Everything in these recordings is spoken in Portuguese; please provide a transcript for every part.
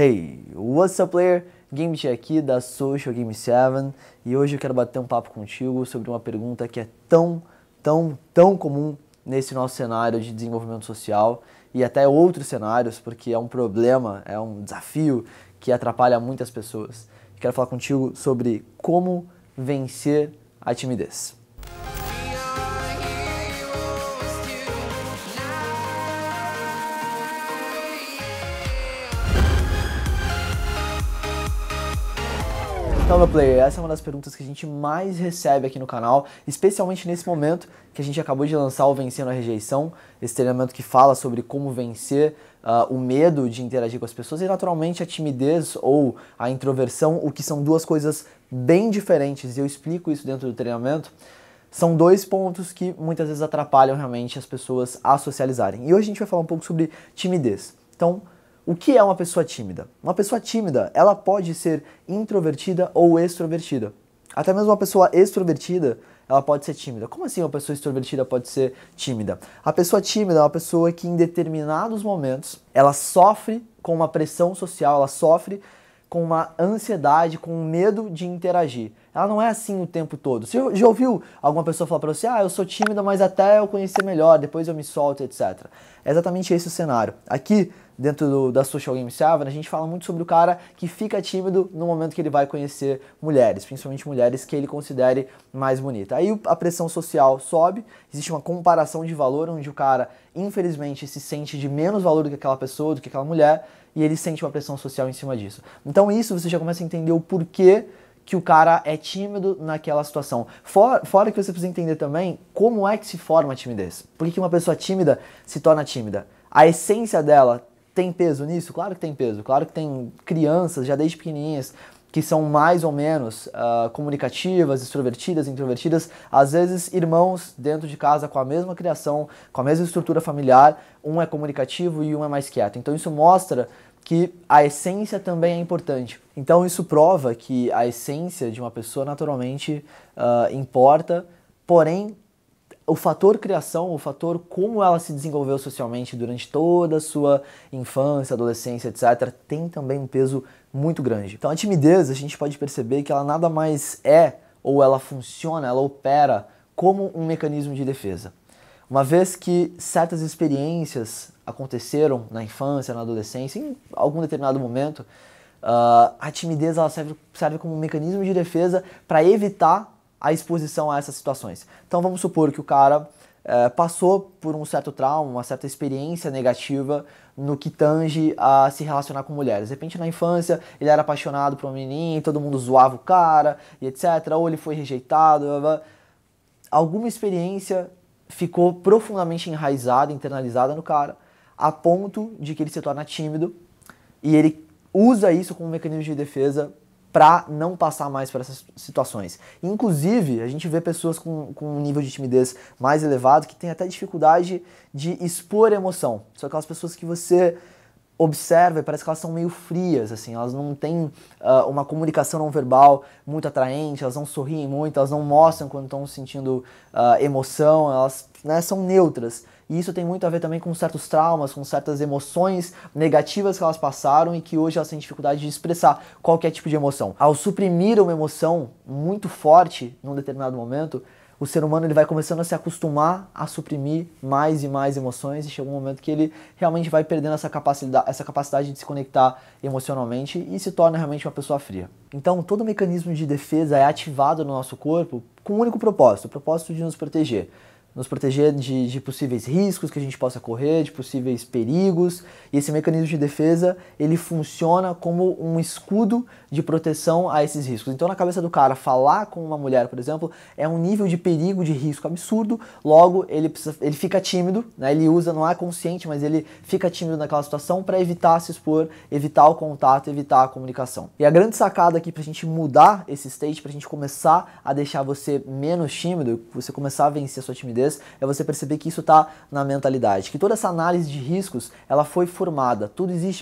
Hey, what's up player? Game aqui da Social Game 7 e hoje eu quero bater um papo contigo sobre uma pergunta que é tão comum nesse nosso cenário de desenvolvimento social e até outros cenários, porque é um problema, é um desafio que atrapalha muitas pessoas. Quero falar contigo sobre como vencer a timidez. Então, meu player, essa é uma das perguntas que a gente mais recebe aqui no canal, especialmente nesse momento que a gente acabou de lançar o Vencendo a Rejeição, esse treinamento que fala sobre como vencer o medo de interagir com as pessoas e, naturalmente, a timidez ou a introversão, o que são duas coisas bem diferentes, e eu explico isso dentro do treinamento. São dois pontos que muitas vezes atrapalham realmente as pessoas a socializarem. E hoje a gente vai falar um pouco sobre timidez. Então, o que é uma pessoa tímida? Uma pessoa tímida, ela pode ser introvertida ou extrovertida. Até mesmo uma pessoa extrovertida, ela pode ser tímida. Como assim uma pessoa extrovertida pode ser tímida? A pessoa tímida é uma pessoa que em determinados momentos, ela sofre com uma pressão social, ela sofre com uma ansiedade, com um medo de interagir. Ela não é assim o tempo todo. Você já ouviu alguma pessoa falar pra você, eu sou tímida, mas até eu conhecer melhor, depois eu me solto, etc. É exatamente esse o cenário. Aqui, dentro da Social Game 7, a gente fala muito sobre o cara que fica tímido no momento que ele vai conhecer mulheres, principalmente mulheres que ele considere mais bonita. Aí a pressão social sobe, existe uma comparação de valor, onde o cara, infelizmente, se sente de menos valor do que aquela pessoa, do que aquela mulher, e ele sente uma pressão social em cima disso. Então isso você já começa a entender o porquê que o cara é tímido naquela situação. Fora que você precisa entender também como é que se forma a timidez. Por que uma pessoa tímida se torna tímida? A essência dela tem peso nisso? Claro que tem peso. Claro que tem crianças, já desde pequenininhas, que são mais ou menos comunicativas, extrovertidas, introvertidas. Às vezes, irmãos dentro de casa com a mesma criação, com a mesma estrutura familiar, um é comunicativo e um é mais quieto. Então isso mostra que a essência também é importante. Então isso prova que a essência de uma pessoa naturalmente importa, porém o fator criação, o fator como ela se desenvolveu socialmente durante toda a sua infância, adolescência, etc., tem também um peso muito grande. Então a timidez, a gente pode perceber que ela nada mais é, ou ela funciona, ela opera como um mecanismo de defesa. Uma vez que certas experiências aconteceram na infância, na adolescência, em algum determinado momento, a timidez ela serve como um mecanismo de defesa para evitar a exposição a essas situações. Então vamos supor que o cara passou por um certo trauma, uma certa experiência negativa no que tange a se relacionar com mulheres. De repente na infância ele era apaixonado por uma menininha, todo mundo zoava o cara, e etc. Ou ele foi rejeitado, alguma experiência ficou profundamente enraizada, internalizada no cara, a ponto de que ele se torna tímido e ele usa isso como um mecanismo de defesa para não passar mais por essas situações. Inclusive, a gente vê pessoas com um nível de timidez mais elevado que tem até dificuldade de expor emoção. São aquelas pessoas que você observa e parece que elas são meio frias, assim, elas não têm uma comunicação não verbal muito atraente, elas não sorriem muito, elas não mostram quando estão sentindo emoção, elas são neutras. E isso tem muito a ver também com certos traumas, com certas emoções negativas que elas passaram e que hoje elas têm dificuldade de expressar qualquer tipo de emoção. Ao suprimir uma emoção muito forte num determinado momento, o ser humano ele vai começando a se acostumar a suprimir mais e mais emoções e chega um momento que ele realmente vai perdendo essa capacidade de se conectar emocionalmente e se torna realmente uma pessoa fria. Então todo mecanismo de defesa é ativado no nosso corpo com um único propósito, o propósito de nos proteger de possíveis riscos que a gente possa correr, de possíveis perigos, e esse mecanismo de defesa, ele funciona como um escudo de proteção a esses riscos. Então na cabeça do cara, falar com uma mulher, por exemplo, é um nível de perigo, de risco absurdo, logo ele fica tímido, né? Ele usa, não é consciente, mas ele fica tímido naquela situação para evitar se expor, evitar o contato, evitar a comunicação. E a grande sacada aqui pra gente mudar esse state, pra gente começar a deixar você menos tímido, você começar a vencer a sua timidez, é você perceber que isso está na mentalidade, que toda essa análise de riscos ela foi formada,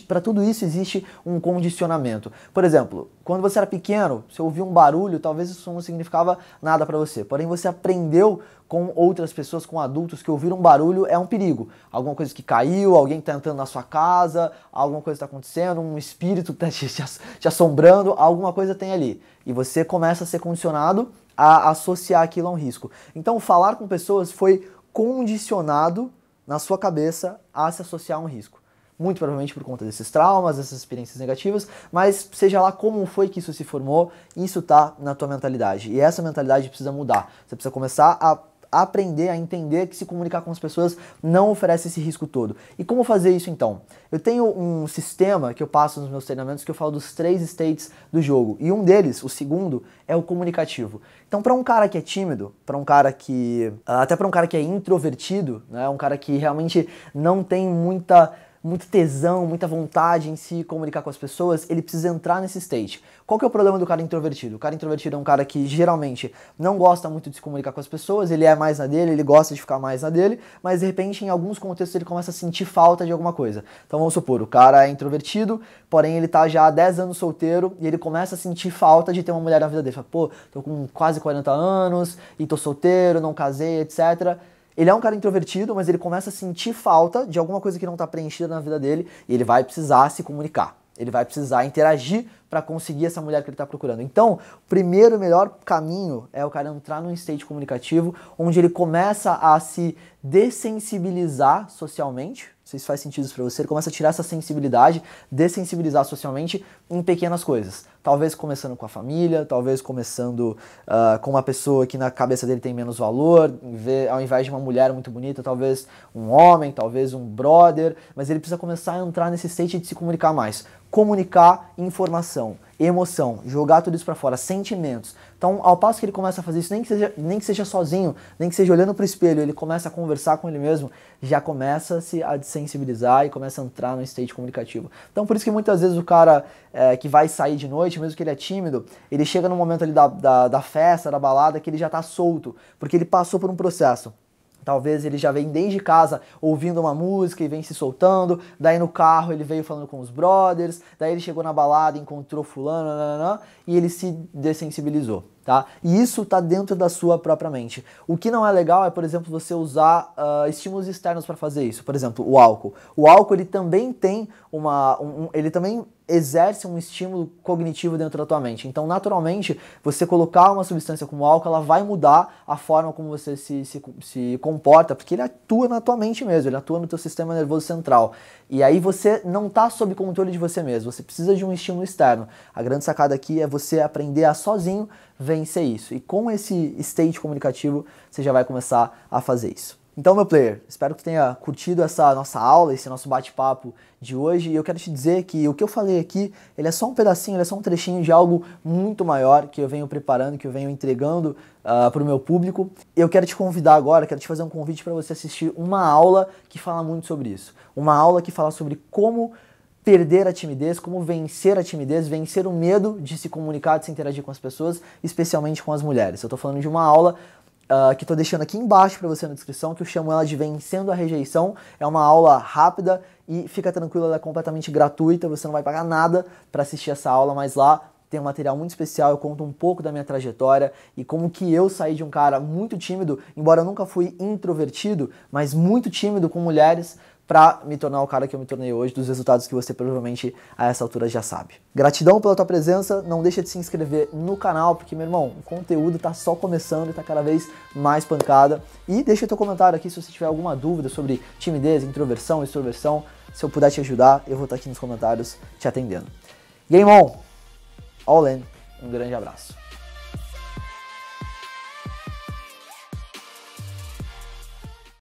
para tudo isso existe um condicionamento. Por exemplo, quando você era pequeno, você ouvia um barulho, talvez isso não significava nada para você, porém você aprendeu com outras pessoas, com adultos que ouviram um barulho, é um perigo. Alguma coisa que caiu, alguém que está entrando na sua casa, alguma coisa está acontecendo, um espírito que está te assombrando, alguma coisa tem ali. E você começa a ser condicionado a associar aquilo a um risco. Então, falar com pessoas foi condicionado na sua cabeça a se associar a um risco. Muito provavelmente por conta desses traumas, dessas experiências negativas, mas seja lá como foi que isso se formou, isso tá na tua mentalidade. E essa mentalidade precisa mudar. Você precisa começar a aprender a entender que se comunicar com as pessoas não oferece esse risco todo. E como fazer isso então? Eu tenho um sistema que eu passo nos meus treinamentos que eu falo dos 3 states do jogo. E um deles, o segundo, é o comunicativo. Então, para um cara que é tímido, para um cara que... até para um cara que é introvertido, né, um cara que realmente não tem muito tesão, muita vontade em se comunicar com as pessoas, ele precisa entrar nesse state. Qual que é o problema do cara introvertido? O cara introvertido é um cara que geralmente não gosta muito de se comunicar com as pessoas, ele é mais na dele, ele gosta de ficar mais na dele, mas de repente em alguns contextos ele começa a sentir falta de alguma coisa. Então vamos supor, o cara é introvertido, porém ele tá já há 10 anos solteiro e ele começa a sentir falta de ter uma mulher na vida dele. Fala, pô, tô com quase 40 anos e tô solteiro, não casei, etc. Ele é um cara introvertido, mas ele começa a sentir falta de alguma coisa que não está preenchida na vida dele e ele vai precisar se comunicar. Ele vai precisar interagir para conseguir essa mulher que ele está procurando. Então, o primeiro e melhor caminho é o cara entrar num state comunicativo onde ele começa a se dessensibilizar socialmente. Não sei se faz sentido isso para você. Ele começa a tirar essa sensibilidade, dessensibilizar socialmente em pequenas coisas. Talvez começando com a família, talvez começando com uma pessoa que na cabeça dele tem menos valor, ao invés de uma mulher muito bonita, talvez um homem, talvez um brother, mas ele precisa começar a entrar nesse state de se comunicar mais. Comunicar informação, emoção, jogar tudo isso pra fora, sentimentos. Então, ao passo que ele começa a fazer isso, nem que seja sozinho, nem que seja olhando pro espelho, ele começa a conversar com ele mesmo, já começa a desensibilizar e começa a entrar no state comunicativo. Então, por isso que muitas vezes o cara que vai sair de noite, mesmo que ele é tímido, ele chega no momento ali da festa, da balada, que ele já tá solto, porque ele passou por um processo. Talvez ele já vem desde casa ouvindo uma música e vem se soltando, daí no carro ele veio falando com os brothers, daí ele chegou na balada, encontrou fulano, e ele se dessensibilizou, tá? E isso tá dentro da sua própria mente. O que não é legal é, por exemplo, você usar estímulos externos para fazer isso. Por exemplo, o álcool. O álcool, ele também tem ele também exerce um estímulo cognitivo dentro da tua mente. Então, naturalmente, você colocar uma substância como álcool, ela vai mudar a forma como você se comporta, porque ele atua na tua mente mesmo, ele atua no teu sistema nervoso central. E aí você não está sob controle de você mesmo, você precisa de um estímulo externo. A grande sacada aqui é você aprender a sozinho vencer isso. E com esse state comunicativo, você já vai começar a fazer isso. Então, meu player, espero que tenha curtido essa nossa aula, esse nosso bate-papo de hoje. E eu quero te dizer que o que eu falei aqui, ele é só um pedacinho, ele é só um trechinho de algo muito maior que eu venho preparando, que eu venho entregando para o meu público. Eu quero te convidar agora, quero te fazer um convite para você assistir uma aula que fala muito sobre isso. Uma aula que fala sobre como perder a timidez, como vencer a timidez, vencer o medo de se comunicar, de se interagir com as pessoas, especialmente com as mulheres. Eu estou falando de uma aula que estou deixando aqui embaixo para você na descrição, que eu chamo ela de Vencendo a Rejeição. É uma aula rápida e fica tranquilo, ela é completamente gratuita, você não vai pagar nada para assistir essa aula, mas lá tem um material muito especial, eu conto um pouco da minha trajetória e como que eu saí de um cara muito tímido, embora eu nunca fui introvertido, mas muito tímido com mulheres, para me tornar o cara que eu me tornei hoje, dos resultados que você provavelmente a essa altura já sabe. Gratidão pela tua presença, não deixa de se inscrever no canal, porque, meu irmão, o conteúdo tá só começando e tá cada vez mais pancada. E deixa teu comentário aqui se você tiver alguma dúvida sobre timidez, introversão, extroversão. Se eu puder te ajudar, eu vou estar aqui nos comentários te atendendo. Game on! All in, um grande abraço.